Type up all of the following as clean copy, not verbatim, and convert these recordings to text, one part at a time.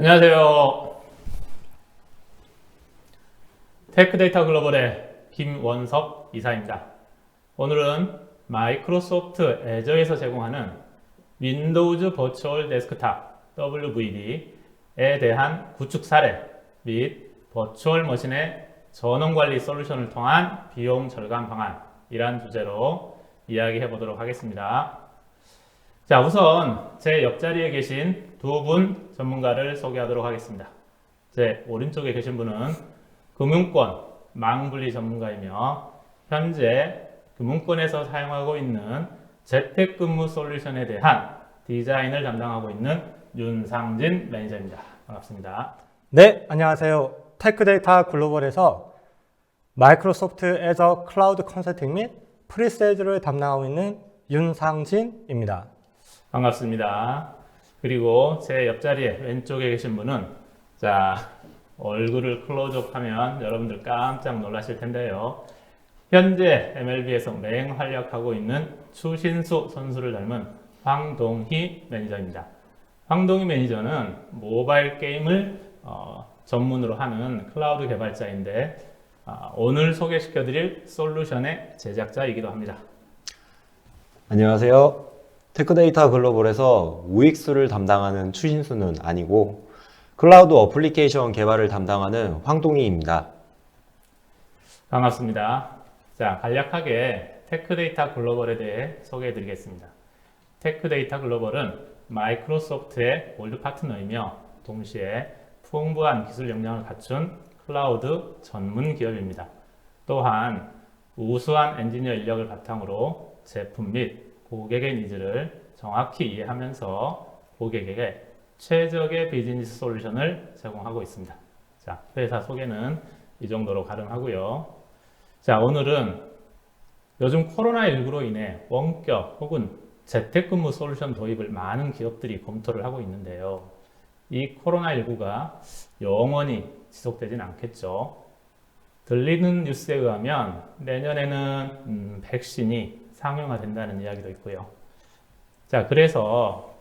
안녕하세요. 테크데이터 글로벌의 김원석 이사입니다. 오늘은 마이크로소프트 애저에서 제공하는 윈도우즈 버추얼 데스크탑 WVD에 대한 구축 사례 및 버추얼 머신의 전원 관리 솔루션을 통한 비용 절감 방안이란 주제로 이야기해 보도록 하겠습니다. 자, 우선 제 옆자리에 계신 두 분 전문가를 소개하도록 하겠습니다. 제 오른쪽에 계신 분은 금융권 망분리 전문가이며 현재 금융권에서 사용하고 있는 재택근무 솔루션에 대한 디자인을 담당하고 있는 윤상진 매니저입니다. 반갑습니다. 네, 안녕하세요. 테크데이터 글로벌에서 마이크로소프트 애저 클라우드 컨설팅 및 프리세일즈를 담당하고 있는 윤상진입니다. 반갑습니다. 그리고 제 옆자리에 왼쪽에 계신 분은 얼굴을 클로즈업하면 여러분들 깜짝 놀라실 텐데요. 현재 MLB에서 맹활약하고 있는 추신수 선수를 닮은 황동희 매니저입니다. 황동희 매니저는 모바일 게임을 전문으로 하는 클라우드 개발자인데 오늘 소개시켜드릴 솔루션의 제작자이기도 합니다. 안녕하세요. 테크데이터 글로벌에서 UX를 담당하는 추신수는 아니고 클라우드 어플리케이션 개발을 담당하는 황동희입니다. 반갑습니다. 자, 간략하게 테크데이터 글로벌에 대해 소개해 드리겠습니다. 테크데이터 글로벌은 마이크로소프트의 골드 파트너이며 동시에 풍부한 기술 역량을 갖춘 클라우드 전문 기업입니다. 또한 우수한 엔지니어 인력을 바탕으로 제품 및 고객의 니즈를 정확히 이해하면서 고객에게 최적의 비즈니스 솔루션을 제공하고 있습니다. 자, 회사 소개는 이 정도로 가능하고요. 자, 오늘은 요즘 코로나19로 인해 원격 혹은 재택근무 솔루션 도입을 많은 기업들이 검토를 하고 있는데요. 이 코로나19가 영원히 지속되진 않겠죠. 들리는 뉴스에 의하면 내년에는 백신이 상용화된다는 이야기도 있고요. 자, 그래서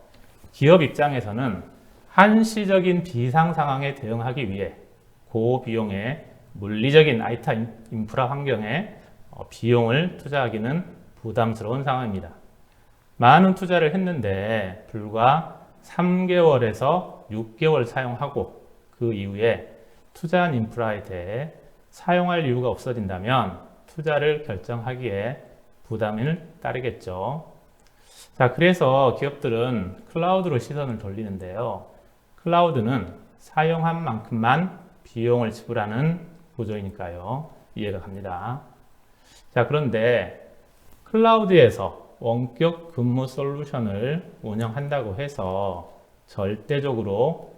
기업 입장에서는 한시적인 비상 상황에 대응하기 위해 고비용의 물리적인 IT 인프라 환경에 비용을 투자하기는 부담스러운 상황입니다. 많은 투자를 했는데 불과 3개월에서 6개월 사용하고 그 이후에 투자한 인프라에 대해 사용할 이유가 없어진다면 투자를 결정하기에 부담을 따르겠죠. 자, 그래서 기업들은 클라우드로 시선을 돌리는데요. 클라우드는 사용한 만큼만 비용을 지불하는 구조이니까요. 이해가 갑니다. 자, 그런데 클라우드에서 원격 근무 솔루션을 운영한다고 해서 절대적으로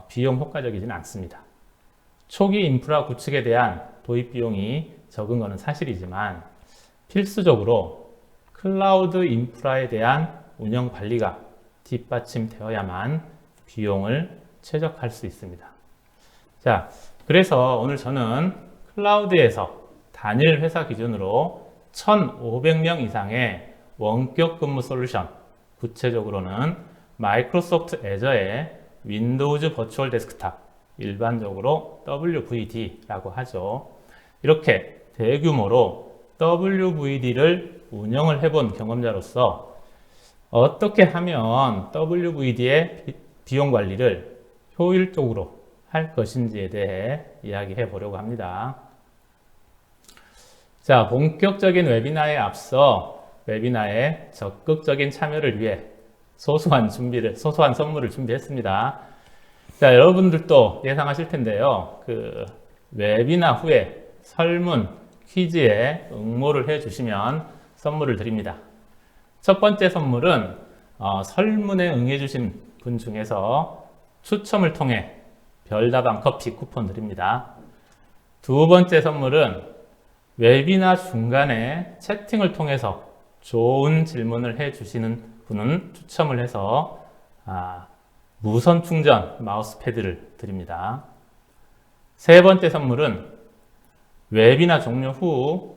비용 효과적이진 않습니다. 초기 인프라 구축에 대한 도입 비용이 적은 것은 사실이지만 필수적으로 클라우드 인프라에 대한 운영 관리가 뒷받침되어야만 비용을 최적화할 수 있습니다. 자, 그래서 오늘 저는 클라우드에서 단일 회사 기준으로 1,500명 이상의 원격 근무 솔루션, 구체적으로는 마이크로소프트 애저의 윈도우즈 버추얼 데스크탑, 일반적으로 WVD라고 하죠. 이렇게 대규모로 WVD를 운영을 해본 경험자로서 어떻게 하면 WVD의 비용 관리를 효율적으로 할 것인지에 대해 이야기해 보려고 합니다. 자, 본격적인 웨비나에 앞서 웨비나에 적극적인 참여를 위해 소소한 선물을 준비했습니다. 자, 여러분들도 예상하실 텐데요. 웨비나 후에 설문, 퀴즈에 응모를 해주시면 선물을 드립니다. 첫 번째 선물은 설문에 응해주신 분 중에서 추첨을 통해 별다방 커피 쿠폰 드립니다. 두 번째 선물은 웨비나 중간에 채팅을 통해서 좋은 질문을 해주시는 분은 추첨을 해서 무선 충전 마우스패드를 드립니다. 세 번째 선물은 웨비나 종료 후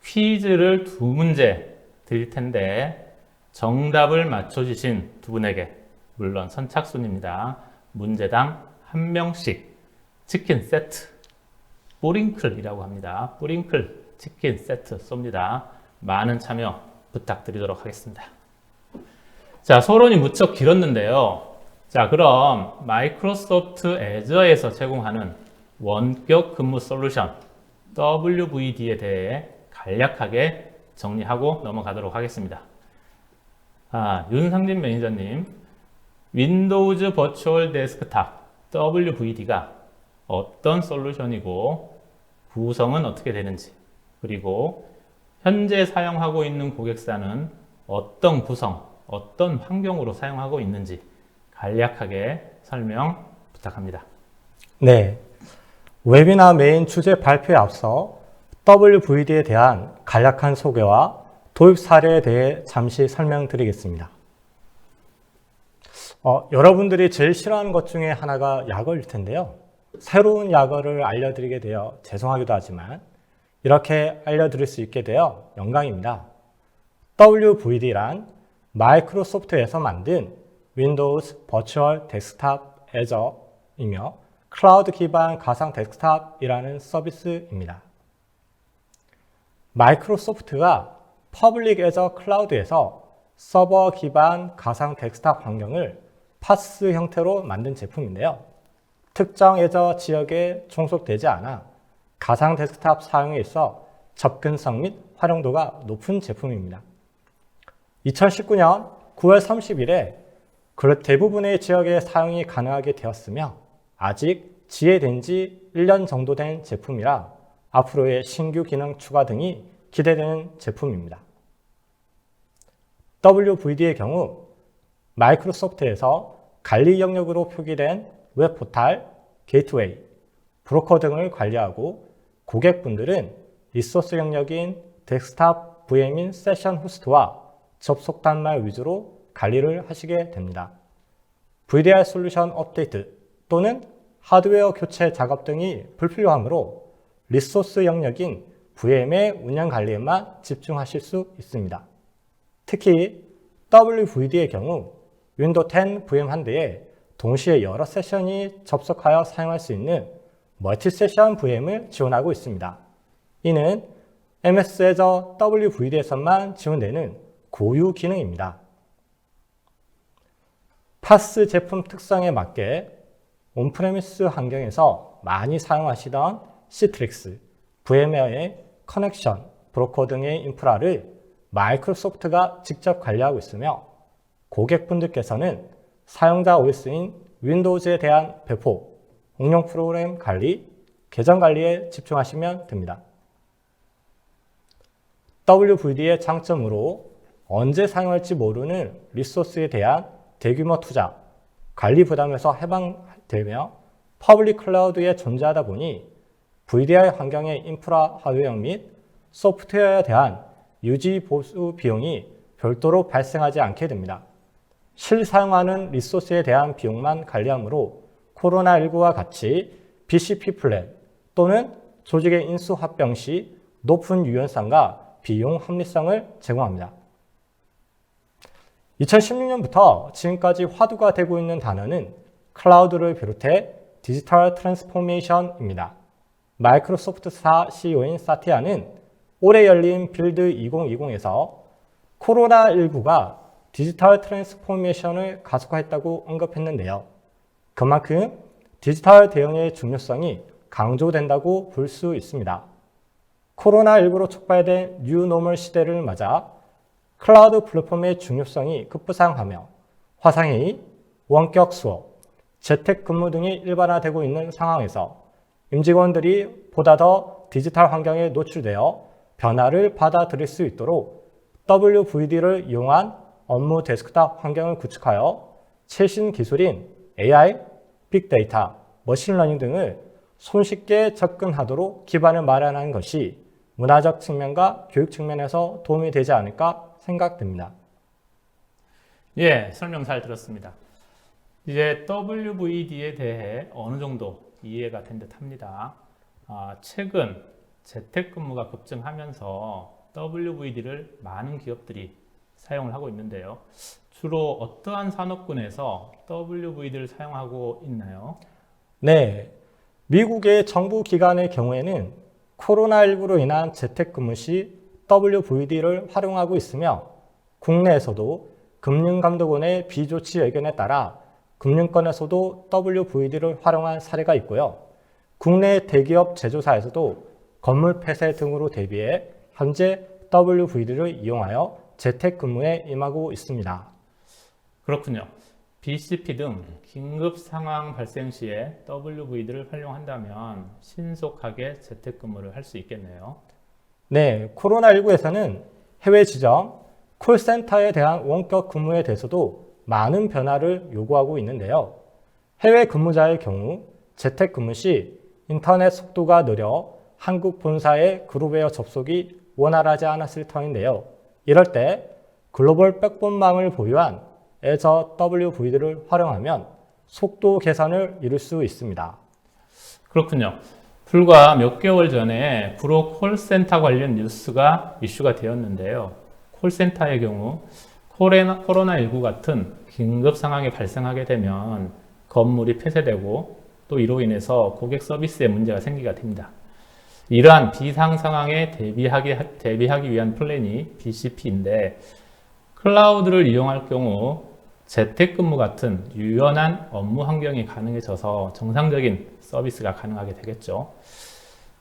퀴즈를 2문제 드릴 텐데 정답을 맞춰주신 두 분에게 물론 선착순입니다. 문제당 1명씩 치킨 세트, 뿌링클이라고 합니다. 뿌링클 치킨 세트 쏩니다. 많은 참여 부탁드리도록 하겠습니다. 자, 서론이 무척 길었는데요. 자, 그럼 마이크로소프트 애저에서 제공하는 원격 근무 솔루션 WVD에 대해 간략하게 정리하고 넘어가도록 하겠습니다. 윤상진 매니저님, 윈도우즈 버추얼 데스크탑 WVD가 어떤 솔루션이고 구성은 어떻게 되는지, 그리고 현재 사용하고 있는 고객사는 어떤 구성, 어떤 환경으로 사용하고 있는지 간략하게 설명 부탁합니다. 네, 웨비나 메인 주제 발표에 앞서 WVD에 대한 간략한 소개와 도입 사례에 대해 잠시 설명드리겠습니다. 여러분들이 제일 싫어하는 것 중에 하나가 약어일 텐데요. 새로운 약어를 알려드리게 되어 죄송하기도 하지만 이렇게 알려드릴 수 있게 되어 영광입니다. WVD란 마이크로소프트에서 만든 윈도우즈 버추얼 데스크탑 애저이며 클라우드 기반 가상 데스크탑이라는 서비스입니다. 마이크로소프트가 퍼블릭 애저 클라우드에서 서버 기반 가상 데스크탑 환경을 파스 형태로 만든 제품인데요. 특정 애저 지역에 종속되지 않아 가상 데스크탑 사용에 있어 접근성 및 활용도가 높은 제품입니다. 2019년 9월 30일에 대부분의 지역에 사용이 가능하게 되었으며 아직 지혜된 지 1년 정도 된 제품이라 앞으로의 신규 기능 추가 등이 기대되는 제품입니다. WVD의 경우 마이크로소프트에서 관리 영역으로 표기된 웹포탈, 게이트웨이, 브로커 등을 관리하고 고객분들은 리소스 영역인 데스크탑 VM인 세션 호스트와 접속 단말 위주로 관리를 하시게 됩니다. VDI 솔루션 업데이트 또는 하드웨어 교체 작업 등이 불필요하므로 리소스 영역인 VM의 운영 관리에만 집중하실 수 있습니다. 특히 WVD의 경우 윈도우 10 VM 한 대에 동시에 여러 세션이 접속하여 사용할 수 있는 멀티 세션 VM을 지원하고 있습니다. 이는 MS 애저 WVD에서만 지원되는 고유 기능입니다. 파스 제품 특성에 맞게 온프레미스 환경에서 많이 사용하시던 시트릭스, VMware의 커넥션, 브로커 등의 인프라를 마이크로소프트가 직접 관리하고 있으며 고객분들께서는 사용자 OS인 윈도우즈에 대한 배포, 응용 프로그램 관리, 계정 관리에 집중하시면 됩니다. WVD의 장점으로 언제 사용할지 모르는 리소스에 대한 대규모 투자, 관리 부담에서 해방되며 퍼블릭 클라우드에 존재하다 보니 VDI 환경의 인프라 하드웨어 및 소프트웨어에 대한 유지 보수 비용이 별도로 발생하지 않게 됩니다. 실사용하는 리소스에 대한 비용만 관리하므로 코로나19와 같이 BCP 플랜 또는 조직의 인수 합병 시 높은 유연성과 비용 합리성을 제공합니다. 2016년부터 지금까지 화두가 되고 있는 단어는 클라우드를 비롯해 디지털 트랜스포메이션입니다. 마이크로소프트사 CEO인 사티아는 올해 열린 빌드 2020에서 코로나19가 디지털 트랜스포메이션을 가속화했다고 언급했는데요. 그만큼 디지털 대응의 중요성이 강조된다고 볼 수 있습니다. 코로나19로 촉발된 뉴노멀 시대를 맞아 클라우드 플랫폼의 중요성이 급부상하며 화상회의, 원격 수업, 재택근무 등이 일반화되고 있는 상황에서 임직원들이 보다 더 디지털 환경에 노출되어 변화를 받아들일 수 있도록 WVD를 이용한 업무 데스크탑 환경을 구축하여 최신 기술인 AI, 빅데이터, 머신러닝 등을 손쉽게 접근하도록 기반을 마련하는 것이 문화적 측면과 교육 측면에서 도움이 되지 않을까 생각됩니다. 예, 설명 잘 들었습니다. 이제 WVD에 대해 어느 정도 이해가 된 듯 합니다. 최근 재택근무가 급증하면서 WVD를 많은 기업들이 사용을 하고 있는데요. 주로 어떠한 산업군에서 WVD를 사용하고 있나요? 네, 미국의 정부 기관의 경우에는 코로나19로 인한 재택근무 시 WVD를 활용하고 있으며 국내에서도 금융감독원의 비조치 의견에 따라 금융권에서도 WVD를 활용한 사례가 있고요. 국내 대기업 제조사에서도 건물 폐쇄 등으로 대비해 현재 WVD를 이용하여 재택근무에 임하고 있습니다. 그렇군요. BCP 등 긴급 상황 발생 시에 WVD를 활용한다면 신속하게 재택근무를 할 수 있겠네요. 네, 코로나19에서는 해외 지점, 콜센터에 대한 원격 근무에 대해서도 많은 변화를 요구하고 있는데요. 해외 근무자의 경우 재택근무 시 인터넷 속도가 느려 한국 본사의 그룹웨어 접속이 원활하지 않았을 터인데요. 이럴 때 글로벌 백본망을 보유한 애저 WVD를 활용하면 속도 개선을 이룰 수 있습니다. 그렇군요. 불과 몇 개월 전에 구로 콜센터 관련 뉴스가 이슈가 되었는데요. 콜센터의 경우 코로나19 같은 긴급 상황이 발생하게 되면 건물이 폐쇄되고 또 이로 인해서 고객 서비스에 문제가 생기게 됩니다. 이러한 비상 상황에 대비하기 위한 플랜이 BCP인데 클라우드를 이용할 경우 재택근무 같은 유연한 업무 환경이 가능해져서 정상적인 서비스가 가능하게 되겠죠.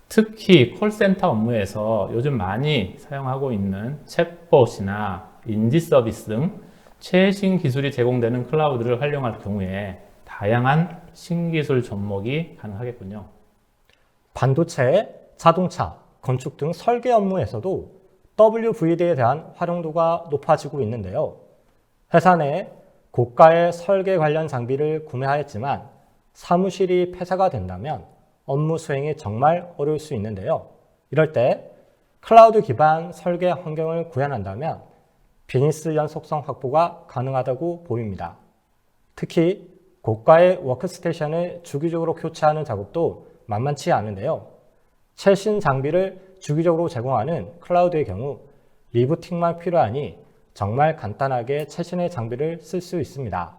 특히 콜센터 업무에서 요즘 많이 사용하고 있는 챗봇이나 인지 서비스 등 최신 기술이 제공되는 클라우드를 활용할 경우에 다양한 신기술 접목이 가능하겠군요. 반도체, 자동차, 건축 등 설계 업무에서도 WVD에 대한 활용도가 높아지고 있는데요. 회사 내 고가의 설계 관련 장비를 구매하였지만 사무실이 폐쇄가 된다면 업무 수행이 정말 어려울 수 있는데요. 이럴 때 클라우드 기반 설계 환경을 구현한다면 비즈니스 연속성 확보가 가능하다고 보입니다. 특히 고가의 워크스테이션을 주기적으로 교체하는 작업도 만만치 않은데요. 최신 장비를 주기적으로 제공하는 클라우드의 경우 리부팅만 필요하니 정말 간단하게 최신의 장비를 쓸 수 있습니다.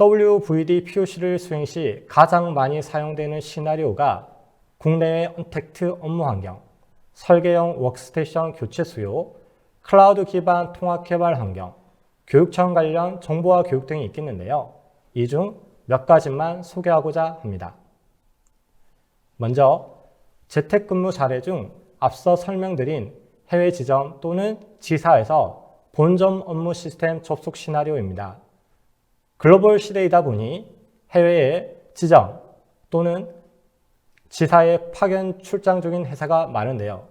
WVD POC를 수행 시 가장 많이 사용되는 시나리오가 국내의 언택트 업무 환경, 설계형 워크스테이션 교체 수요, 클라우드 기반 통합 개발 환경, 교육청 관련 정보화 교육 등이 있겠는데요. 이 중 몇 가지만 소개하고자 합니다. 먼저 재택근무 사례 중 앞서 설명드린 해외 지점 또는 지사에서 본점 업무 시스템 접속 시나리오입니다. 글로벌 시대이다 보니 해외에 지점 또는 지사에 파견 출장 중인 회사가 많은데요.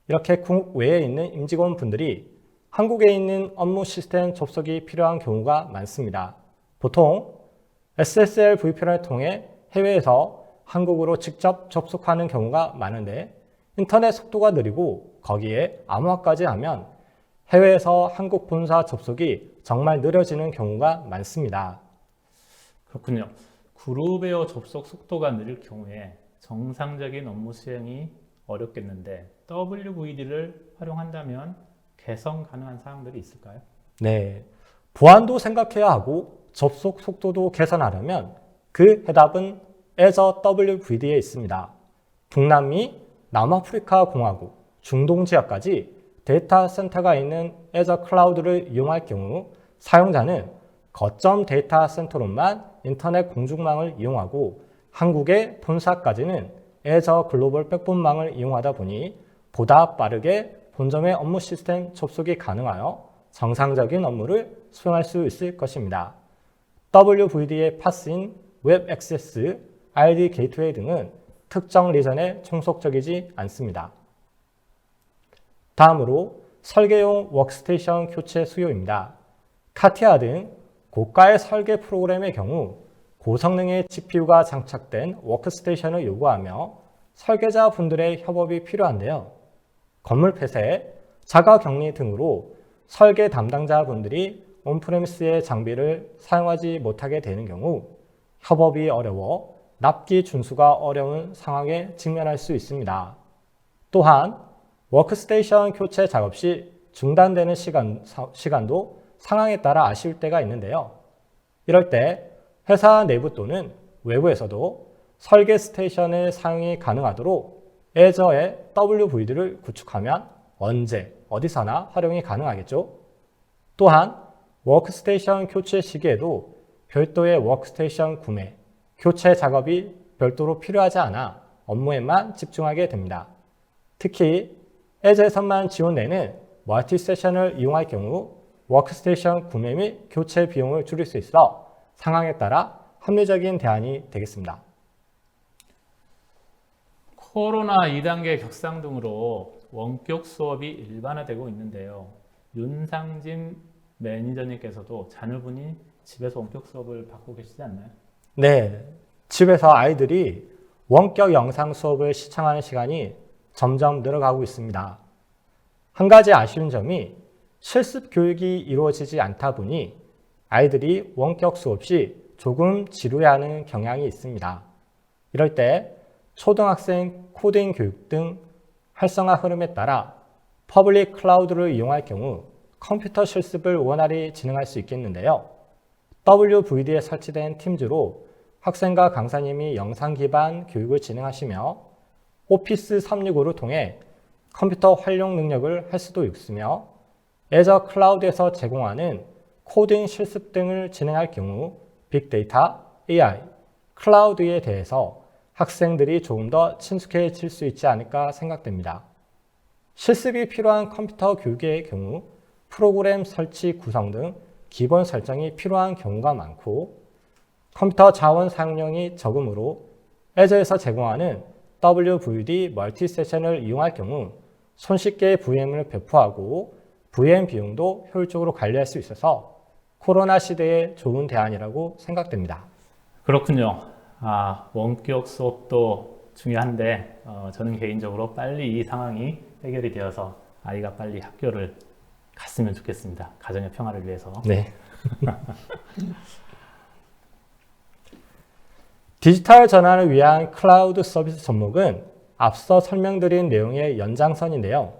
이렇게 국외에 있는 임직원분들이 한국에 있는 업무 시스템 접속이 필요한 경우가 많습니다. 보통 SSL VPN을 통해 해외에서 한국으로 직접 접속하는 경우가 많은데 인터넷 속도가 느리고 거기에 암호화까지 하면 해외에서 한국 본사 접속이 정말 느려지는 경우가 많습니다. 그렇군요. 그룹웨어 접속 속도가 느릴 경우에 정상적인 업무 수행이 어렵겠는데 WVD를 활용한다면 개선 가능한 사항들이 있을까요? 네, 보안도 생각해야 하고 접속 속도도 개선하려면 그 해답은 애저 WVD에 있습니다. 북남미, 남아프리카 공화국, 중동 지역까지 데이터 센터가 있는 애저 클라우드를 이용할 경우 사용자는 거점 데이터 센터로만 인터넷 공중망을 이용하고 한국의 본사까지는 애저 글로벌 백본망을 이용하다 보니 보다 빠르게 본점의 업무 시스템 접속이 가능하여 정상적인 업무를 수행할 수 있을 것입니다. WVD의 파스인 웹 액세스, ID 게이트웨이 등은 특정 리전에 총속적이지 않습니다. 다음으로 설계용 워크스테이션 교체 수요입니다. 카티아 등 고가의 설계 프로그램의 경우 고성능의 GPU가 장착된 워크스테이션을 요구하며 설계자 분들의 협업이 필요한데요. 건물 폐쇄, 자가 격리 등으로 설계 담당자분들이 온프레미스의 장비를 사용하지 못하게 되는 경우 협업이 어려워 납기 준수가 어려운 상황에 직면할 수 있습니다. 또한 워크스테이션 교체 작업 시 중단되는 시간도 상황에 따라 아쉬울 때가 있는데요. 이럴 때 회사 내부 또는 외부에서도 설계 스테이션의 사용이 가능하도록 애저의 WVD를 구축하면 언제, 어디서나 활용이 가능하겠죠. 또한 워크스테이션 교체 시기에도 별도의 워크스테이션 구매, 교체 작업이 별도로 필요하지 않아 업무에만 집중하게 됩니다. 특히 애저에서만 지원되는 멀티 세션을 이용할 경우 워크스테이션 구매 및 교체 비용을 줄일 수 있어 상황에 따라 합리적인 대안이 되겠습니다. 코로나 2단계 격상 등으로 원격 수업이 일반화되고 있는데요. 윤상진 매니저님께서도 자녀분이 집에서 원격 수업을 받고 계시지 않나요? 네, 집에서 아이들이 원격 영상 수업을 시청하는 시간이 점점 늘어가고 있습니다. 한 가지 아쉬운 점이 실습 교육이 이루어지지 않다 보니 아이들이 원격 수업 시 조금 지루해하는 경향이 있습니다. 이럴 때 초등학생 코딩 교육 등 활성화 흐름에 따라 퍼블릭 클라우드를 이용할 경우 컴퓨터 실습을 원활히 진행할 수 있겠는데요. WVD에 설치된 팀즈로 학생과 강사님이 영상 기반 교육을 진행하시며 오피스 365를 통해 컴퓨터 활용 능력을 할 수도 있으며 애저 클라우드에서 제공하는 코딩 실습 등을 진행할 경우 빅데이터, AI, 클라우드에 대해서 학생들이 조금 더 친숙해질 수 있지 않을까 생각됩니다. 실습이 필요한 컴퓨터 교육의 경우 프로그램 설치 구성 등 기본 설정이 필요한 경우가 많고 컴퓨터 자원 사용량이 적으므로 애저에서 제공하는 WVD 멀티 세션을 이용할 경우 손쉽게 VM을 배포하고 VM 비용도 효율적으로 관리할 수 있어서 코로나 시대에 좋은 대안이라고 생각됩니다. 그렇군요. 원격 수업도 중요한데 저는 개인적으로 빨리 이 상황이 해결이 되어서 아이가 빨리 학교를 갔으면 좋겠습니다. 가정의 평화를 위해서. 네. 디지털 전환을 위한 클라우드 서비스 접목은 앞서 설명드린 내용의 연장선인데요.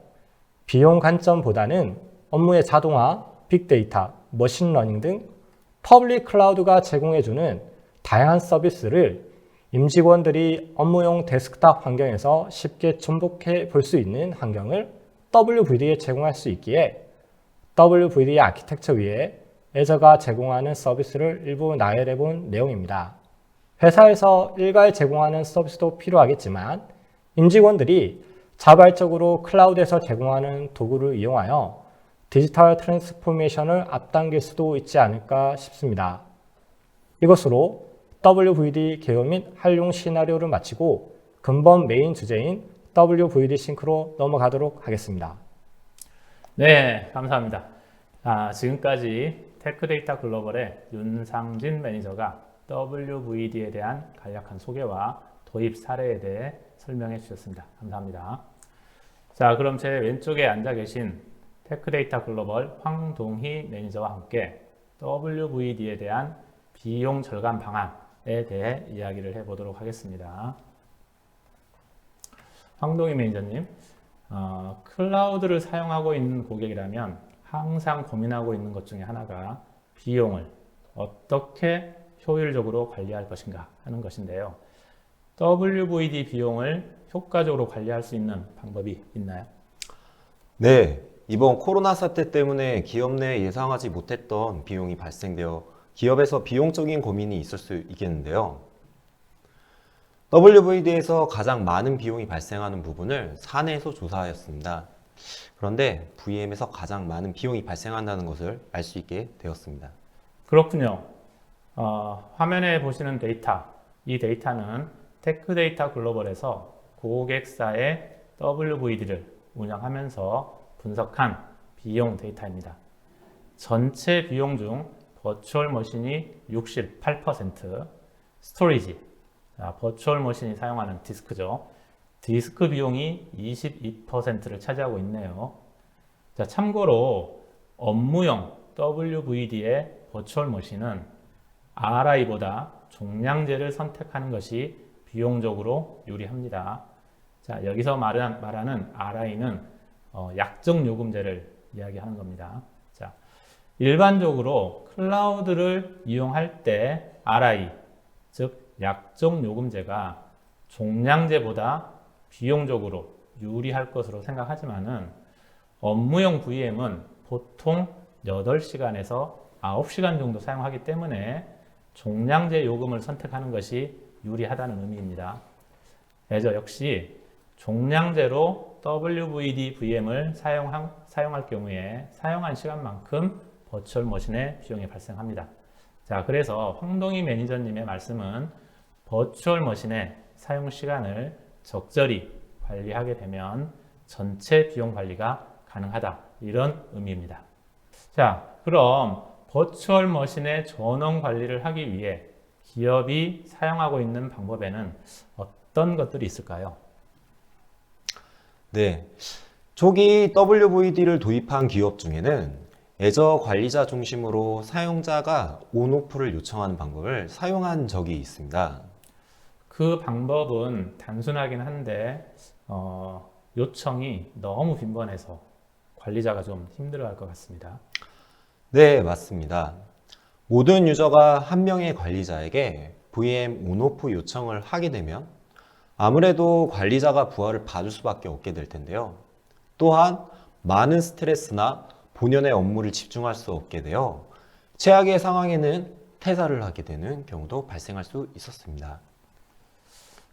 비용 관점보다는 업무의 자동화, 빅데이터, 머신러닝 등 퍼블릭 클라우드가 제공해주는 다양한 서비스를 임직원들이 업무용 데스크탑 환경에서 쉽게 접목해 볼 수 있는 환경을 WVD에 제공할 수 있기에 WVD 아키텍처 위에 애저가 제공하는 서비스를 일부 나열해 본 내용입니다. 회사에서 일괄 제공하는 서비스도 필요하겠지만 임직원들이 자발적으로 클라우드에서 제공하는 도구를 이용하여 디지털 트랜스포메이션을 앞당길 수도 있지 않을까 싶습니다. 이것으로 WVD 개요 및 활용 시나리오를 마치고 근본 메인 주제인 WVD 싱크로 넘어가도록 하겠습니다. 네, 감사합니다. 지금까지 테크데이터 글로벌의 윤상진 매니저가 WVD에 대한 간략한 소개와 도입 사례에 대해 설명해 주셨습니다. 감사합니다. 자, 그럼 제 왼쪽에 앉아 계신 테크데이터 글로벌 황동희 매니저와 함께 WVD에 대한 비용 절감 방안에 대해 이야기를 해보도록 하겠습니다. 황동희 매니저님, 클라우드를 사용하고 있는 고객이라면 항상 고민하고 있는 것 중에 하나가 비용을 어떻게 효율적으로 관리할 것인가 하는 것인데요. WVD 비용을 효과적으로 관리할 수 있는 방법이 있나요? 네, 이번 코로나 사태 때문에 기업 내에 예상하지 못했던 비용이 발생되어 기업에서 비용적인 고민이 있을 수 있겠는데요. WVD에서 가장 많은 비용이 발생하는 부분을 사내에서 조사하였습니다. 그런데 VM에서 가장 많은 비용이 발생한다는 것을 알 수 있게 되었습니다. 그렇군요. 화면에 보시는 데이터, 이 데이터는 테크데이터 글로벌에서 고객사의 WVD를 운영하면서 분석한 비용 데이터입니다. 전체 비용 중 버추얼 머신이 68%, 스토리지, 버추얼 머신이 사용하는 디스크죠. 디스크 비용이 22%를 차지하고 있네요. 자, 참고로 업무용 WVD의 버추얼 머신은 RI보다 종량제를 선택하는 것이 비용적으로 유리합니다. 자, 여기서 말하는 RI는 약정 요금제를 이야기하는 겁니다. 자, 일반적으로 클라우드를 이용할 때 RI, 즉 약정 요금제가 종량제보다 비용적으로 유리할 것으로 생각하지만은 업무용 VM은 보통 8시간에서 9시간 정도 사용하기 때문에 종량제 요금을 선택하는 것이 유리하다는 의미입니다. 애저 역시 종량제로 WVD VM을 사용할 경우에 사용한 시간만큼 버추얼 머신의 비용이 발생합니다. 자, 그래서 황동희 매니저님의 말씀은 버추얼 머신의 사용 시간을 적절히 관리하게 되면 전체 비용 관리가 가능하다, 이런 의미입니다. 자, 그럼 버추얼 머신의 전원 관리를 하기 위해 기업이 사용하고 있는 방법에는 어떤 것들이 있을까요? 네, 초기 WVD를 도입한 기업 중에는 애저 관리자 중심으로 사용자가 온오프를 요청하는 방법을 사용한 적이 있습니다. 그 방법은 단순하긴 한데 요청이 너무 빈번해서 관리자가 좀 힘들어할 것 같습니다. 네, 맞습니다. 모든 유저가 한 명의 관리자에게 VM 온오프 요청을 하게 되면 아무래도 관리자가 부하를 봐줄 수밖에 없게 될 텐데요. 또한 많은 스트레스나 본연의 업무를 집중할 수 없게 되어 최악의 상황에는 퇴사를 하게 되는 경우도 발생할 수 있었습니다.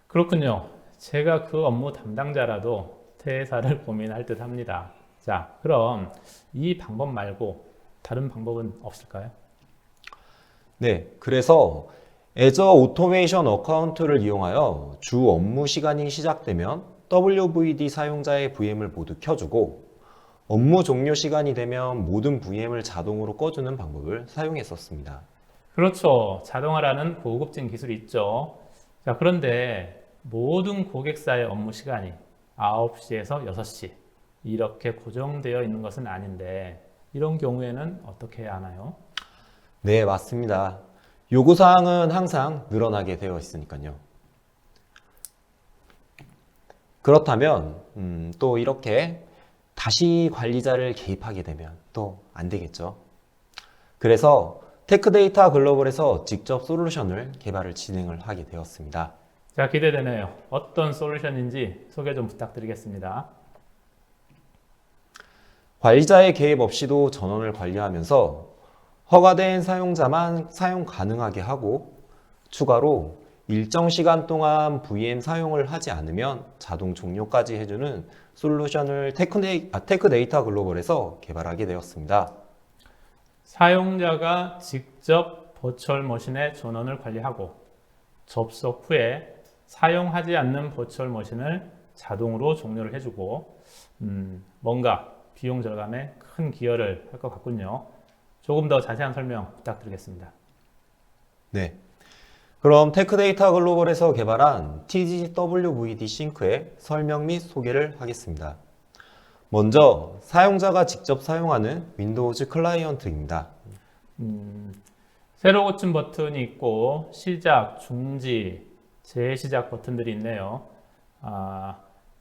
그렇군요. 제가 그 업무 담당자라도 퇴사를 고민할 듯 합니다. 자, 그럼 이 방법 말고 다른 방법은 없을까요? 네, 그래서 애저 오토메이션 어카운트를 이용하여 주 업무 시간이 시작되면 WVD 사용자의 VM을 모두 켜주고 업무 종료 시간이 되면 모든 VM을 자동으로 꺼주는 방법을 사용했었습니다. 그렇죠. 자동화라는 고급진 기술이 있죠. 자, 그런데 모든 고객사의 업무 시간이 9시에서 6시 이렇게 고정되어 있는 것은 아닌데 이런 경우에는 어떻게 해야 하나요? 네, 맞습니다. 요구사항은 항상 늘어나게 되어 있으니까요. 그렇다면 또 이렇게 다시 관리자를 개입하게 되면 또 안 되겠죠. 그래서 테크데이터 글로벌에서 직접 솔루션을 개발을 진행을 하게 되었습니다. 자, 기대되네요. 어떤 솔루션인지 소개 좀 부탁드리겠습니다. 관리자의 개입 없이도 전원을 관리하면서 허가된 사용자만 사용 가능하게 하고 추가로 일정 시간 동안 VM 사용을 하지 않으면 자동 종료까지 해주는 솔루션을 테크데이터 글로벌에서 개발하게 되었습니다. 사용자가 직접 버추얼 머신의 전원을 관리하고 접속 후에 사용하지 않는 버추얼 머신을 자동으로 종료를 해주고 뭔가 비용 절감에 큰 기여를 할 것 같군요. 조금 더 자세한 설명 부탁드리겠습니다. 네. 그럼 테크데이터 글로벌에서 개발한 TGWVD 싱크의 설명 및 소개를 하겠습니다. 먼저 사용자가 직접 사용하는 윈도우즈 클라이언트입니다. 새로 고침 버튼이 있고 시작, 중지, 재시작 버튼들이 있네요.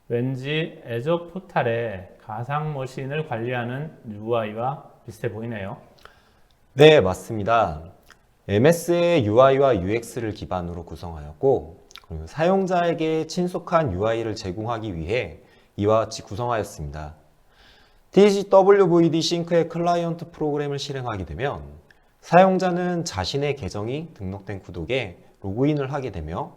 왠지 애저 포탈의 가상 머신을 관리하는 UI와 비슷해 보이네요. 네, 맞습니다. MS의 UI와 UX를 기반으로 구성하였고 사용자에게 친숙한 UI를 제공하기 위해 이와 같이 구성하였습니다. TGWVD 싱크의 클라이언트 프로그램을 실행하게 되면 사용자는 자신의 계정이 등록된 구독에 로그인을 하게 되며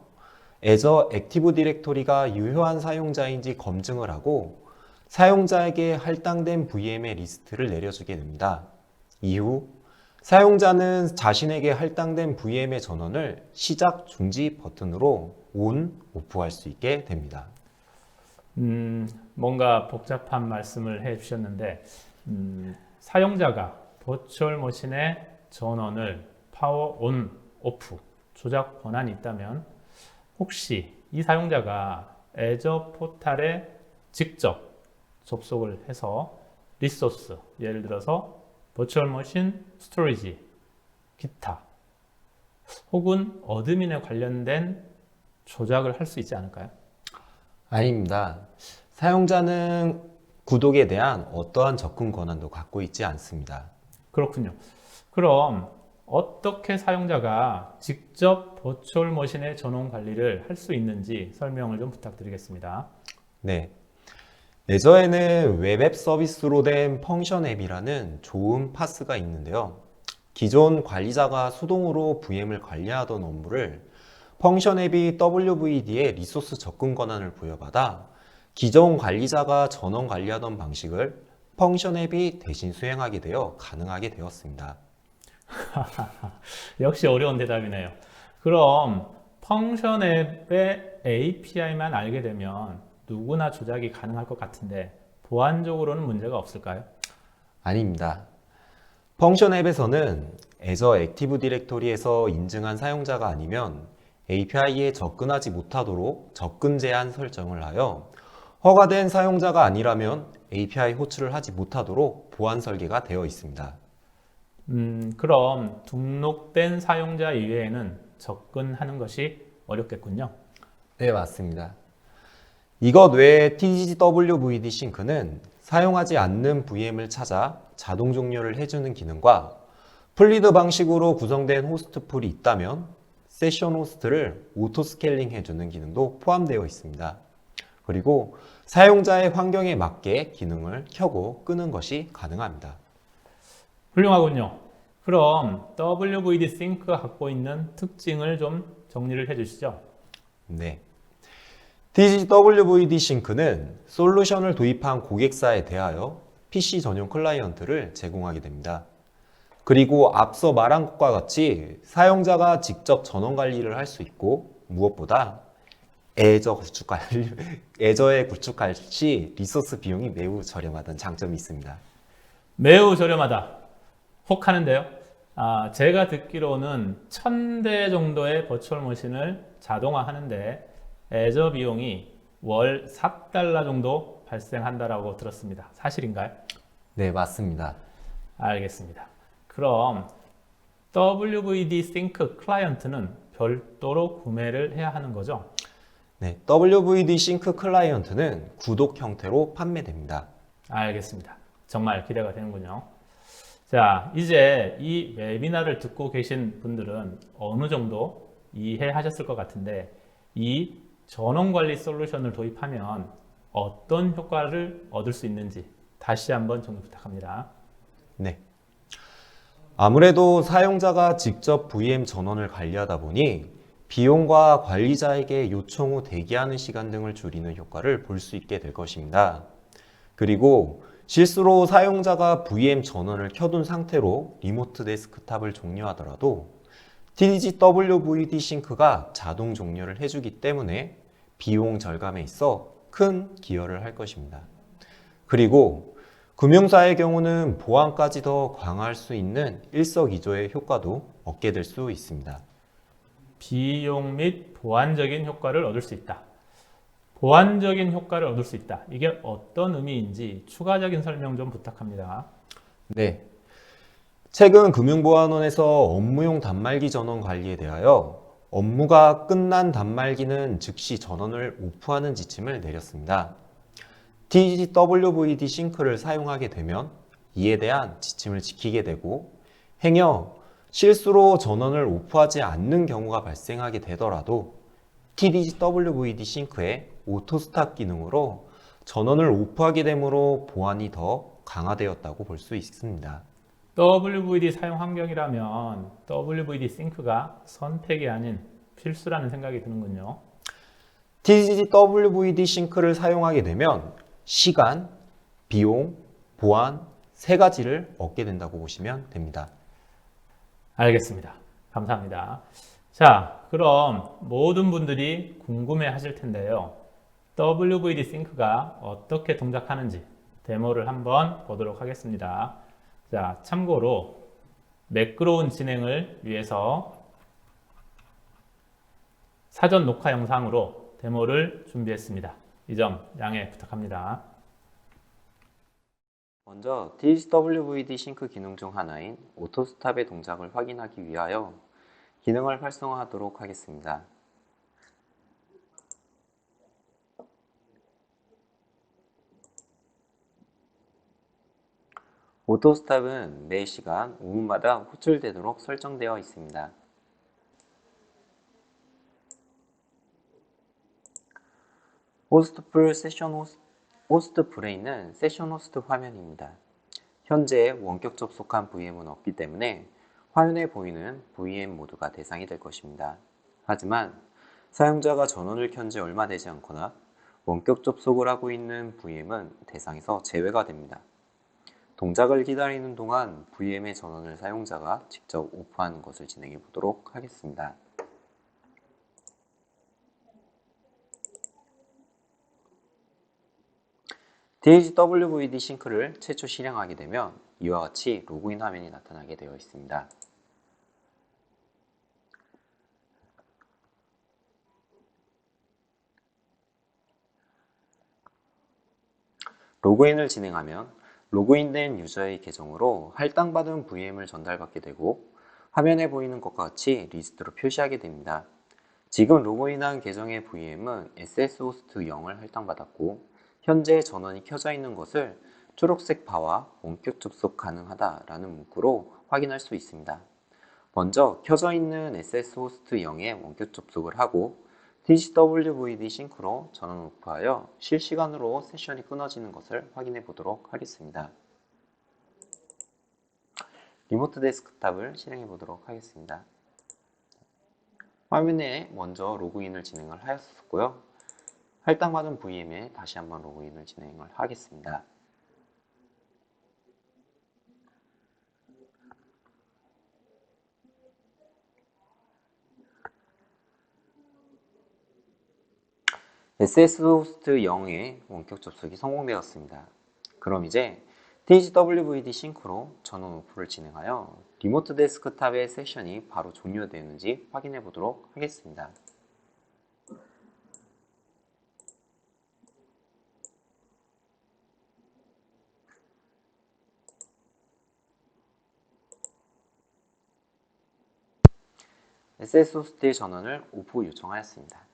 애저 액티브 디렉토리가 유효한 사용자인지 검증을 하고 사용자에게 할당된 VM의 리스트를 내려주게 됩니다. 이후 사용자는 자신에게 할당된 VM의 전원을 시작, 중지 버튼으로 ON, OFF할 수 있게 됩니다. 뭔가 복잡한 말씀을 해 주셨는데 사용자가 버추얼 머신의 전원을 파워 온, 오프 조작 권한이 있다면 혹시 이 사용자가 애저 포탈에 직접 접속을 해서 리소스, 예를 들어서 버추얼 머신, 스토리지, 기타 혹은 어드민에 관련된 조작을 할 수 있지 않을까요? 아닙니다. 사용자는 구독에 대한 어떠한 접근 권한도 갖고 있지 않습니다. 그렇군요. 그럼 어떻게 사용자가 직접 버추얼 머신의 전원 관리를 할 수 있는지 설명을 좀 부탁드리겠습니다. 네. 애저에는 웹앱 서비스로 된 펑션 앱이라는 좋은 파스가 있는데요. 기존 관리자가 수동으로 VM을 관리하던 업무를 펑션 앱이 WVD에 리소스 접근 권한을 부여받아 기존 관리자가 전원 관리하던 방식을 펑션 앱이 대신 수행하게 되어 가능하게 되었습니다. 역시 어려운 대답이네요. 그럼 펑션 앱의 API만 알게 되면 누구나 조작이 가능할 것 같은데 보안적으로는 문제가 없을까요? 아닙니다. 펑션 앱에서는 애저 액티브 디렉토리에서 인증한 사용자가 아니면 API에 접근하지 못하도록 접근 제한 설정을 하여 허가된 사용자가 아니라면 API 호출을 하지 못하도록 보안 설계가 되어 있습니다. 그럼 등록된 사용자 이외에는 접근하는 것이 어렵겠군요. 네, 맞습니다. 이것 외에 TDWVD 싱크는 사용하지 않는 VM을 찾아 자동 종료를 해주는 기능과 풀리드 방식으로 구성된 호스트 풀이 있다면 세션 호스트를 오토 스케일링 해주는 기능도 포함되어 있습니다. 그리고 사용자의 환경에 맞게 기능을 켜고 끄는 것이 가능합니다. 훌륭하군요. 그럼 WVD 싱크가 갖고 있는 특징을 좀 정리를 해주시죠. 네. DGWVD 싱크는 솔루션을 도입한 고객사에 대하여 PC 전용 클라이언트를 제공하게 됩니다. 그리고 앞서 말한 것과 같이 사용자가 직접 전원 관리를 할 수 있고 무엇보다 애저에 구축할 시 리소스 비용이 매우 저렴하다는 장점이 있습니다. 매우 저렴하다. 혹하는데요. 제가 듣기로는 1000대 정도의 버추얼 머신을 자동화하는데 애저 비용이 월 $4 정도 발생한다라고 들었습니다. 사실인가요? 네, 맞습니다. 알겠습니다. 그럼 WVD 싱크 클라이언트는 별도로 구매를 해야 하는 거죠? 네, WVD 싱크 클라이언트는 구독 형태로 판매됩니다. 알겠습니다. 정말 기대가 되는군요. 자, 이제 이 웨비나를 듣고 계신 분들은 어느 정도 이해하셨을 것 같은데 이 전원관리 솔루션을 도입하면 어떤 효과를 얻을 수 있는지 다시 한번 정리 부탁합니다. 네. 아무래도 사용자가 직접 VM 전원을 관리하다 보니 비용과 관리자에게 요청 후 대기하는 시간 등을 줄이는 효과를 볼 수 있게 될 것입니다. 그리고 실수로 사용자가 VM 전원을 켜둔 상태로 리모트 데스크탑을 종료하더라도 TDGWVD 싱크가 자동 종료를 해주기 때문에 비용 절감에 있어 큰 기여를 할 것입니다. 그리고 금융사의 경우는 보안까지 더 강화할 수 있는 일석이조의 효과도 얻게 될 수 있습니다. 비용 및 보안적인 효과를 얻을 수 있다. 보안적인 효과를 얻을 수 있다. 이게 어떤 의미인지 추가적인 설명 좀 부탁합니다. 네. 최근 금융보안원에서 업무용 단말기 전원 관리에 대하여 업무가 끝난 단말기는 즉시 전원을 오프하는 지침을 내렸습니다. TGWVD 싱크를 사용하게 되면 이에 대한 지침을 지키게 되고 행여 실수로 전원을 오프하지 않는 경우가 발생하게 되더라도 TDWVD 싱크의 오토 스탑 기능으로 전원을 오프하게 되므로 보안이 더 강화되었다고 볼 수 있습니다. WVD 사용 환경이라면 WVD 싱크가 선택이 아닌 필수라는 생각이 드는군요. TGWVD 싱크를 사용하게 되면 시간, 비용, 보안 세 가지를 얻게 된다고 보시면 됩니다. 알겠습니다. 감사합니다. 자, 그럼 모든 분들이 궁금해 하실 텐데요. WVD 싱크가 어떻게 동작하는지 데모를 한번 보도록 하겠습니다. 자, 참고로 매끄러운 진행을 위해서 사전 녹화 영상으로 데모를 준비했습니다. 이 점 양해 부탁합니다. 먼저 TGWVD 싱크 기능 중 하나인 오토스탑의 동작을 확인하기 위하여 기능을 활성화하도록 하겠습니다. 오토스탑은 매 시간 5분마다 호출되도록 설정되어 있습니다. 호스트 브레인은 세션 호스트 화면입니다. 현재 원격 접속한 VM은 없기 때문에 화면에 보이는 VM 모두가 대상이 될 것입니다. 하지만 사용자가 전원을 켠 지 얼마 되지 않거나 원격 접속을 하고 있는 VM은 대상에서 제외가 됩니다. 동작을 기다리는 동안 VM의 전원을 사용자가 직접 오프하는 것을 진행해 보도록 하겠습니다. DHWVD 싱크를 최초 실행하게 되면 이와 같이 로그인 화면이 나타나게 되어 있습니다. 로그인을 진행하면 로그인된 유저의 계정으로 할당받은 VM을 전달받게 되고 화면에 보이는 것과 같이 리스트로 표시하게 됩니다. 지금 로그인한 계정의 VM은 SS호스트 0을 할당받았고 현재 전원이 켜져 있는 것을 초록색 바와 원격 접속 가능하다라는 문구로 확인할 수 있습니다. 먼저 켜져 있는 SS호스트 0에 원격 접속을 하고 DHWVD 싱크로 전원 오프하여 실시간으로 세션이 끊어지는 것을 확인해 보도록 하겠습니다. 리모트 데스크탑을 실행해 보도록 하겠습니다. 화면에 먼저 로그인을 진행을 하였었고요. 할당받은 VM에 다시 한번 로그인을 진행을 하겠습니다. SS호스트 0의 원격 접속이 성공되었습니다. 그럼 이제 DHWVD 싱크로 전원 오프를 진행하여 리모트 데스크탑의 세션이 바로 종료되었는지 확인해 보도록 하겠습니다. SS호스트의 전원을 오프 요청하였습니다.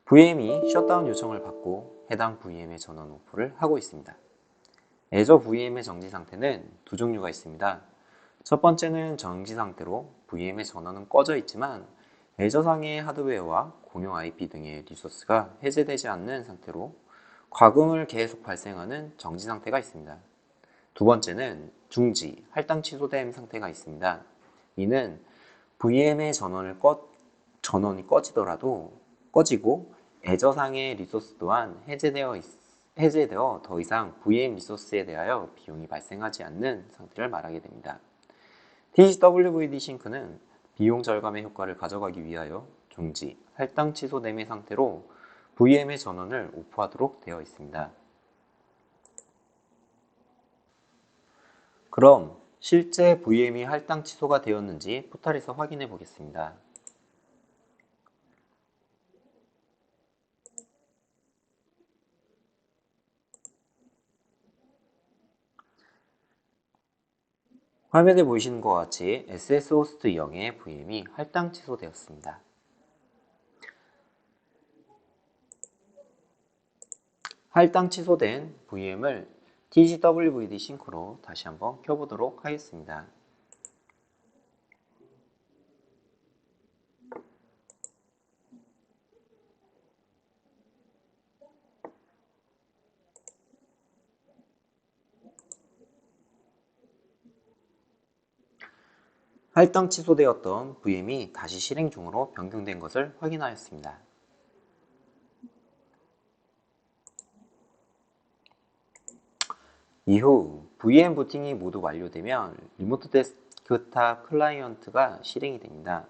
VM이 셧다운 요청을 받고 해당 VM의 전원 오프를 하고 있습니다. 애저 VM의 정지 상태는 두 종류가 있습니다. 첫 번째는 정지 상태로 VM의 전원은 꺼져 있지만 애저상의 하드웨어와 공용 IP 등의 리소스가 해제되지 않는 상태로 과금을 계속 발생하는 정지 상태가 있습니다. 두 번째는 중지, 할당 취소됨 상태가 있습니다. 이는 VM의 전원이 꺼지고 애저상의 리소스 또한 해제되어 더 이상 VM 리소스에 대하여 비용이 발생하지 않는 상태를 말하게 됩니다. DHWVD 싱크는 비용 절감의 효과를 가져가기 위하여 중지, 할당 취소됨의 상태로 VM의 전원을 오프하도록 되어 있습니다. 그럼 실제 VM이 할당 취소가 되었는지 포탈에서 확인해 보겠습니다. 화면에 보이시는 것과 같이 SS호스트 0의 VM이 할당 취소되었습니다. 할당 취소된 VM을 DHWVD 싱크로 다시 한번 켜보도록 하겠습니다. 할당 취소되었던 VM이 다시 실행 중으로 변경된 것을 확인하였습니다. 이후 VM 부팅이 모두 완료되면 리모트 데스크탑 클라이언트가 실행이 됩니다.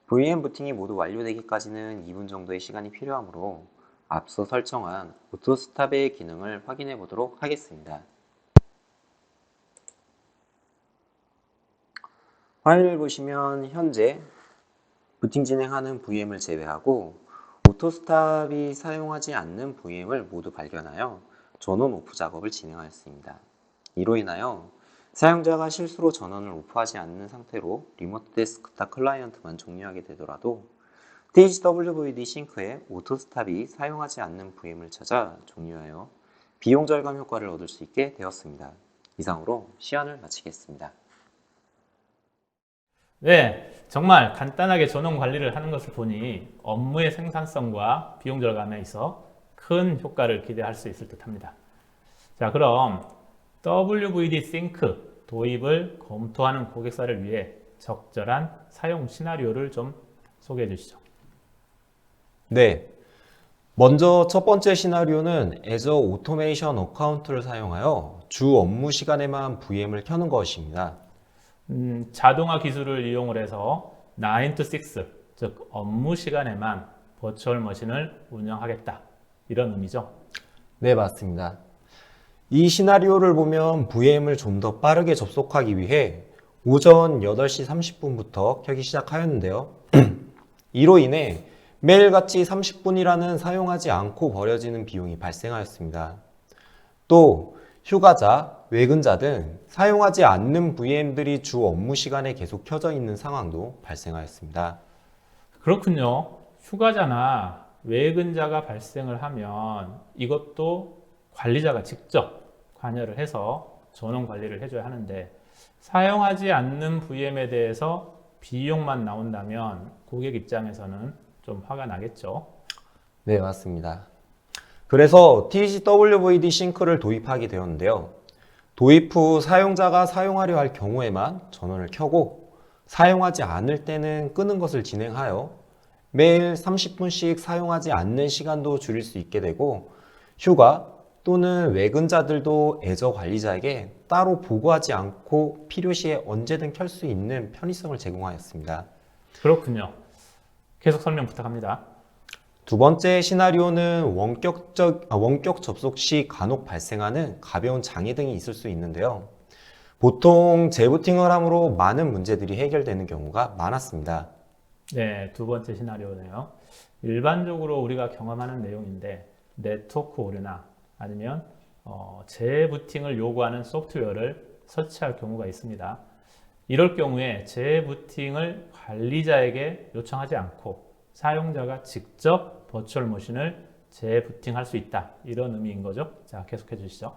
VM 부팅이 모두 완료되기까지는 2분 정도의 시간이 필요하므로 앞서 설정한 오토스탑의 기능을 확인해 보도록 하겠습니다. 화면을 보시면 현재 부팅 진행하는 VM을 제외하고 오토스탑이 사용하지 않는 VM을 모두 발견하여 전원 오프 작업을 진행하였습니다. 이로 인하여 사용자가 실수로 전원을 오프하지 않는 상태로 리모트 데스크탑 클라이언트만 종료하게 되더라도 DHWVD 싱크에 오토스탑이 사용하지 않는 VM을 찾아 종료하여 비용 절감 효과를 얻을 수 있게 되었습니다. 이상으로 시연을 마치겠습니다. 네, 정말 간단하게 전원 관리를 하는 것을 보니 업무의 생산성과 비용 절감에 있어 큰 효과를 기대할 수 있을 듯 합니다. 자, 그럼 WVD Sync 도입을 검토하는 고객사를 위해 적절한 사용 시나리오를 좀 소개해 주시죠. 네. 먼저 첫 번째 시나리오는 Azure 오토메이션 어카운트를 사용하여 주 업무 시간에만 VM을 켜는 것입니다. 자동화 기술을 이용을 해서 9 to 6, 즉 업무 시간에만 버추얼 머신을 운영하겠다. 이런 의미죠. 네, 맞습니다. 이 시나리오를 보면 VM을 좀 더 빠르게 접속하기 위해 오전 8시 30분부터 켜기 시작하였는데요. 이로 인해 매일같이 30분이라는 사용하지 않고 버려지는 비용이 발생하였습니다. 또 휴가자, 외근자 등 사용하지 않는 VM들이 주 업무 시간에 계속 켜져 있는 상황도 발생하였습니다. 그렇군요. 휴가자나 외근자가 발생을 하면 이것도 관리자가 직접 관여를 해서 전원 관리를 해줘야 하는데 사용하지 않는 VM에 대해서 비용만 나온다면 고객 입장에서는 좀 화가 나겠죠. 네, 맞습니다. 그래서 TGWVD 싱크를 도입하게 되었는데요. 도입 후 사용자가 사용하려 할 경우에만 전원을 켜고 사용하지 않을 때는 끄는 것을 진행하여 매일 30분씩 사용하지 않는 시간도 줄일 수 있게 되고 휴가 또는 외근자들도 애저 관리자에게 따로 보고하지 않고 필요시에 언제든 켤 수 있는 편의성을 제공하였습니다. 그렇군요. 계속 설명 부탁합니다. 두 번째 시나리오는 원격 접속 시 간혹 발생하는 가벼운 장애 등이 있을 수 있는데요. 보통 재부팅을 함으로 많은 문제들이 해결되는 경우가 많았습니다. 네, 두 번째 시나리오네요. 일반적으로 우리가 경험하는 내용인데 네트워크 오류나 아니면 재부팅을 요구하는 소프트웨어를 설치할 경우가 있습니다. 이럴 경우에 재부팅을 관리자에게 요청하지 않고 사용자가 직접 버추얼 머신을 재부팅할 수 있다. 이런 의미인 거죠. 자, 계속해 주시죠.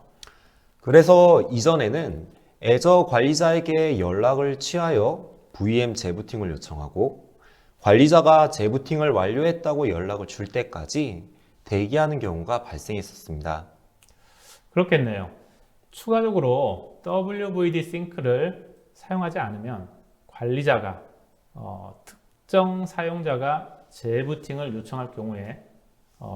그래서 이전에는 애저 관리자에게 연락을 취하여 VM 재부팅을 요청하고 관리자가 재부팅을 완료했다고 연락을 줄 때까지 대기하는 경우가 발생했었습니다. 그렇겠네요. 추가적으로 WVD Sync를 사용하지 않으면 관리자가 특정 사용자가 재부팅을 요청할 경우에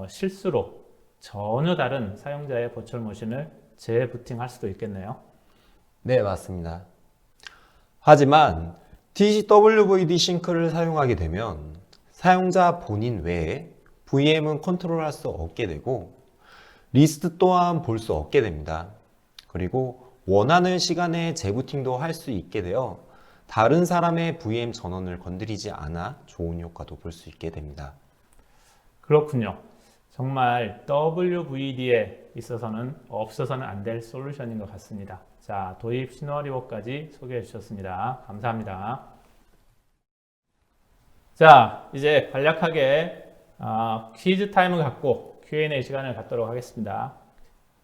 실수로 전혀 다른 사용자의 버추얼 머신을 재부팅할 수도 있겠네요. 네, 맞습니다. 하지만 TGWVD 싱크를 사용하게 되면 사용자 본인 외에 VM은 컨트롤할 수 없게 되고 리스트 또한 볼 수 없게 됩니다. 그리고 원하는 시간에 재부팅도 할 수 있게 되어 다른 사람의 VM 전원을 건드리지 않아 좋은 효과도 볼 수 있게 됩니다. 그렇군요. 정말 WVD에 있어서는 없어서는 안 될 솔루션인 것 같습니다. 자, 도입 시나리오까지 소개해 주셨습니다. 감사합니다. 자, 이제 간략하게 퀴즈 타임을 갖고 Q&A 시간을 갖도록 하겠습니다.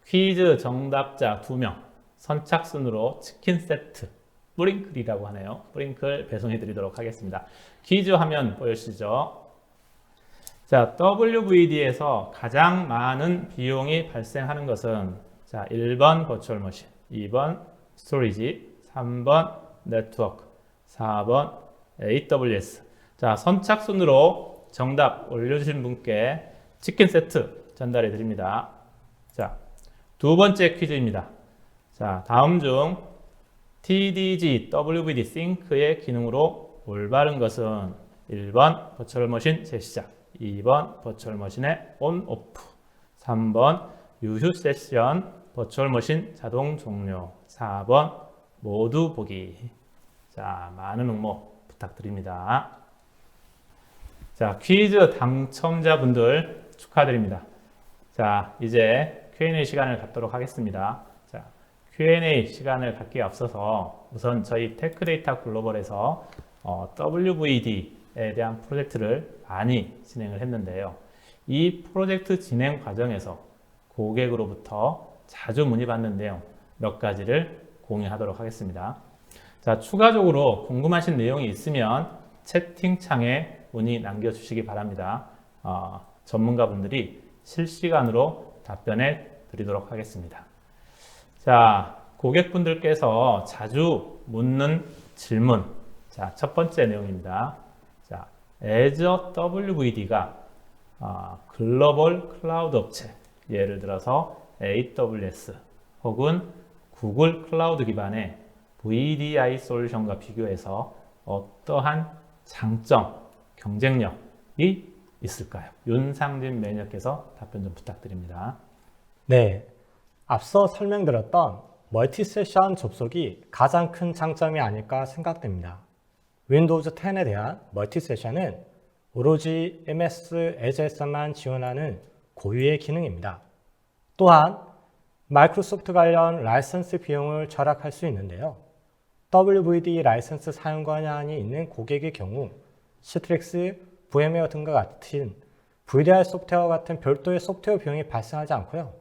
퀴즈 정답자 2명, 선착순으로 치킨 세트, 뿌링클이라고 하네요. 뿌링클 배송해 드리도록 하겠습니다. 퀴즈 화면 보여주시죠. 자, WVD에서 가장 많은 비용이 발생하는 것은 자, 1번 버추얼 머신, 2번 스토리지, 3번 네트워크, 4번 AWS. 자, 선착순으로 정답 올려주신 분께 치킨 세트 전달해 드립니다. 자, 두 번째 퀴즈입니다. 자, 다음 중 TDG WVD Sync의 기능으로 올바른 것은 1번 버추얼 머신 재시작, 2번 버추얼 머신의 온 오프, 3번 유휴 세션 버추얼 머신 자동 종료, 4번 모두 보기. 자, 많은 응모 부탁드립니다. 자, 퀴즈 당첨자분들 축하드립니다. 자, 이제 Q&A 시간을 갖도록 하겠습니다. 자, Q&A 시간을 갖기에 앞서서 우선 저희 테크데이터 글로벌에서 WVD에 대한 프로젝트를 많이 진행을 했는데요. 이 프로젝트 진행 과정에서 고객으로부터 자주 문의받는 내용 몇 가지를 공유하도록 하겠습니다. 자, 추가적으로 궁금하신 내용이 있으면 채팅창에 문의 남겨주시기 바랍니다. 전문가분들이 실시간으로 답변해 드리도록 하겠습니다. 자, 고객분들께서 자주 묻는 질문. 자, 첫 번째 내용입니다. 자, Azure WVD가 글로벌 클라우드 업체, 예를 들어서 AWS 혹은 구글 클라우드 기반의 VDI 솔루션과 비교해서 어떠한 장점, 경쟁력이 있을까요? 윤상진 매니저께서 답변 좀 부탁드립니다. 네, 앞서 설명드렸던 멀티 세션 접속이 가장 큰 장점이 아닐까 생각됩니다. 윈도우즈 10에 대한 멀티 세션은 오로지 MS Azure에서만 지원하는 고유의 기능입니다. 또한 마이크로소프트 관련 라이선스 비용을 절약할 수 있는데요. WVD 라이선스 사용 권한이 있는 고객의 경우 시트릭스, VM웨어 등과 같은 VDI 소프트웨어와 같은 별도의 소프트웨어 비용이 발생하지 않고요.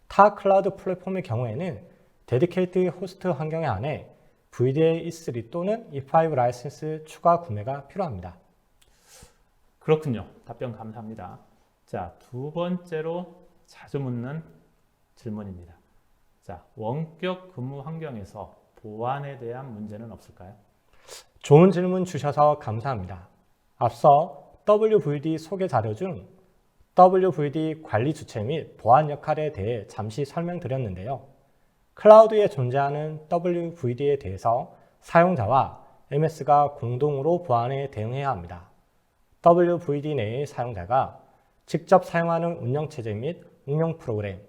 타 클라우드 플랫폼의 경우에는 데디케이트 호스트 환경에 한해 VDI E3 또는 E5 라이선스 추가 구매가 필요합니다. 그렇군요. 답변 감사합니다. 자, 두 번째로 자주 묻는 질문입니다. 자, 원격 근무 환경에서 보안에 대한 문제는 없을까요? 좋은 질문 주셔서 감사합니다. 앞서 WVD 소개 자료 중 WVD 관리 주체 및 보안 역할에 대해 잠시 설명드렸는데요. 클라우드에 존재하는 WVD에 대해서 사용자와 MS가 공동으로 보안에 대응해야 합니다. WVD 내의 사용자가 직접 사용하는 운영체제 및 응용 프로그램,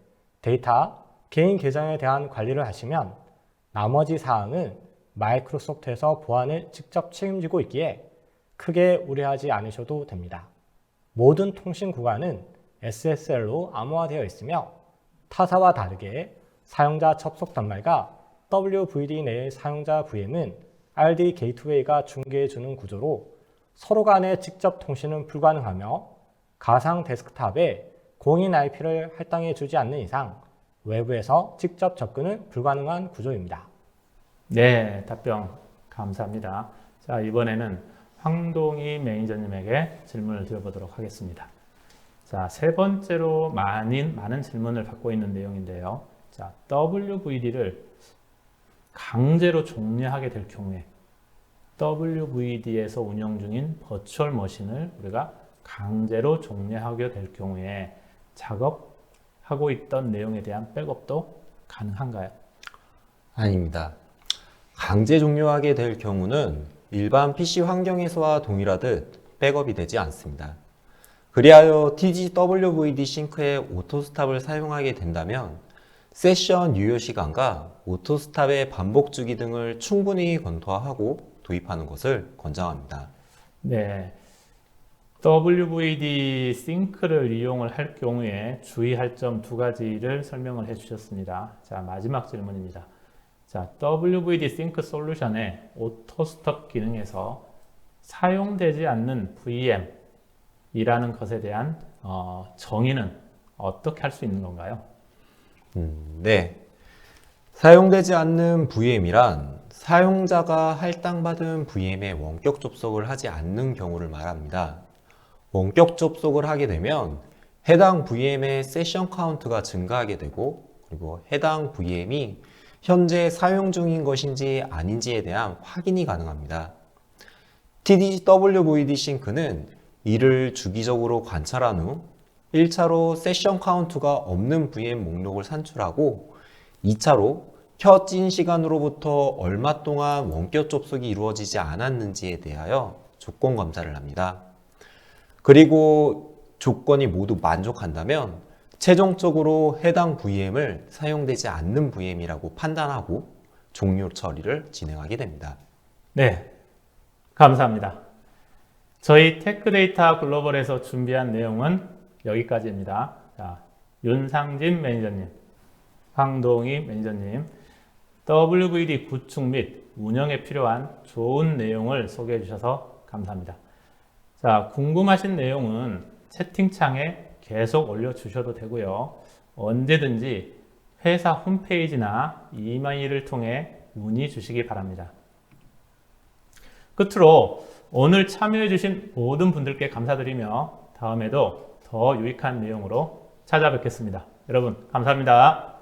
데이터, 개인 계정에 대한 관리를 하시면 나머지 사항은 마이크로소프트에서 보안을 직접 책임지고 있기에 크게 우려하지 않으셔도 됩니다. 모든 통신 구간은 SSL로 암호화되어 있으며 타사와 다르게 사용자 접속 단말과 WVD 내의 사용자 VM은 RD 게이트웨이가 중개해주는 구조로 서로 간의 직접 통신은 불가능하며 가상 데스크탑에 공인 IP를 할당해주지 않는 이상 외부에서 직접 접근은 불가능한 구조입니다. 네, 답변 감사합니다. 자, 이번에는 황동희 매니저님에게 질문을 드려보도록 하겠습니다. 자, 세 번째로 많은 질문을 받고 있는 내용인데요. 자, WVD를 강제로 종료하게 될 경우에 WVD에서 운영 중인 버추얼 머신을 우리가 강제로 종료하게 될 경우에 작업하고 있던 내용에 대한 백업도 가능한가요? 아닙니다. 강제 종료하게 될 경우는 일반 PC 환경에서와 동일하듯 백업이 되지 않습니다. 그리하여 TGWVD 싱크의 오토스탑을 사용하게 된다면 세션 유효 시간과 오토스탑의 반복 주기 등을 충분히 검토하고 도입하는 것을 권장합니다. 네, WVD 싱크를 이용을 할 경우에 주의할 점 두 가지를 설명을 해 주셨습니다. 자, 마지막 질문입니다. 자, WVD 싱크 솔루션의 오토스톱 기능에서 사용되지 않는 VM이라는 것에 대한 정의는 어떻게 할 수 있는 건가요? 네. 사용되지 않는 VM이란 사용자가 할당받은 VM에 원격 접속을 하지 않는 경우를 말합니다. 원격 접속을 하게 되면 해당 VM의 세션 카운트가 증가하게 되고 그리고 해당 VM이 현재 사용 중인 것인지 아닌지에 대한 확인이 가능합니다. TDWVD 싱크는 이를 주기적으로 관찰한 후 1차로 세션 카운트가 없는 VM 목록을 산출하고 2차로 켜진 시간으로부터 얼마 동안 원격 접속이 이루어지지 않았는지에 대하여 조건 검사를 합니다. 그리고 조건이 모두 만족한다면 최종적으로 해당 VM을 사용되지 않는 VM이라고 판단하고 종료 처리를 진행하게 됩니다. 네, 감사합니다. 저희 테크데이터 글로벌에서 준비한 내용은 여기까지입니다. 자, 윤상진 매니저님, 황동희 매니저님, WVD 구축 및 운영에 필요한 좋은 내용을 소개해 주셔서 감사합니다. 자, 궁금하신 내용은 채팅창에 계속 올려주셔도 되고요. 언제든지 회사 홈페이지나 이메일을 통해 문의 주시기 바랍니다. 끝으로 오늘 참여해 주신 모든 분들께 감사드리며 다음에도 더 유익한 내용으로 찾아뵙겠습니다. 여러분 감사합니다.